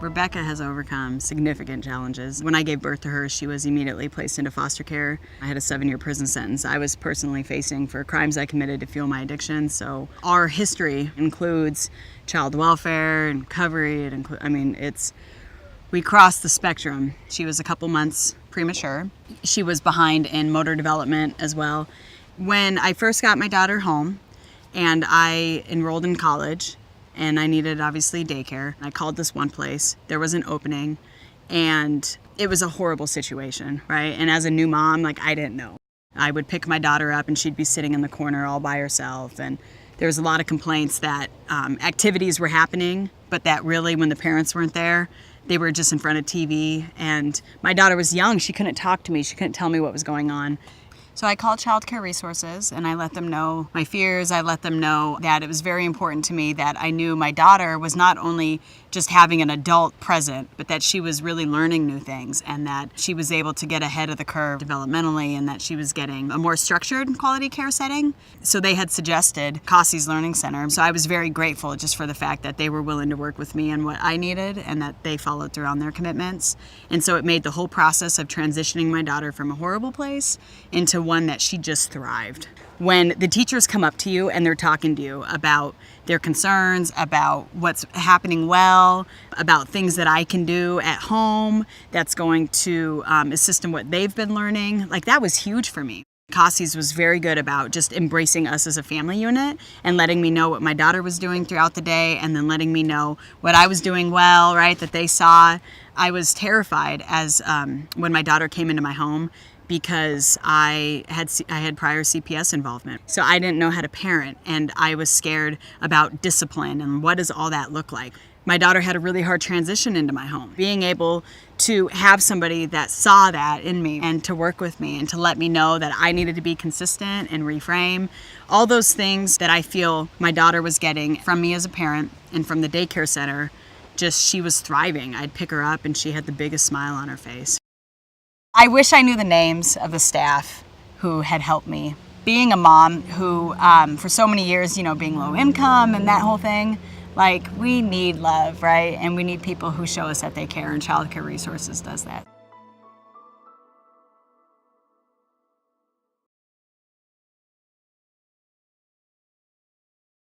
Rebekah has overcome significant challenges. When I gave birth to her, she was immediately placed into foster care. I had a 7-year prison sentence I was personally facing for crimes I committed to fuel my addiction. So our history includes child welfare and recovery. We crossed the spectrum. She was a couple months premature. She was behind in motor development as well. When I first got my daughter home and I enrolled in college, and I needed, obviously, daycare. I called this one place. There was an opening, and it was a horrible situation, right? And as a new mom, I didn't know. I would pick my daughter up, and she'd be sitting in the corner all by herself, and there was a lot of complaints that activities were happening, but that really, when the parents weren't there, they were just in front of TV, and my daughter was young. She couldn't talk to me. She couldn't tell me what was going on. So I called Child Care Resources, and I let them know my fears. I let them know that it was very important to me that I knew my daughter was not only just having an adult present, but that she was really learning new things, and that she was able to get ahead of the curve developmentally, and that she was getting a more structured quality care setting. So they had suggested Cassie's Learning Center. So I was very grateful just for the fact that they were willing to work with me on what I needed, and that they followed through on their commitments. And so it made the whole process of transitioning my daughter from a horrible place into one that she just thrived. When the teachers come up to you and they're talking to you about their concerns, about what's happening well, about things that I can do at home that's going to assist in what they've been learning, that was huge for me. Cassie's was very good about just embracing us as a family unit and letting me know what my daughter was doing throughout the day, and then letting me know what I was doing well, right, that they saw. I was terrified as when my daughter came into my home, because I had prior CPS involvement. So I didn't know how to parent, and I was scared about discipline and what does all that look like. My daughter had a really hard transition into my home. Being able to have somebody that saw that in me and to work with me and to let me know that I needed to be consistent and reframe, all those things that I feel my daughter was getting from me as a parent and from the daycare center, she was thriving. I'd pick her up and she had the biggest smile on her face. I wish I knew the names of the staff who had helped me. Being a mom who, for so many years, being low income and that whole thing, we need love, right? And we need people who show us that they care, and Child Care Resources does that.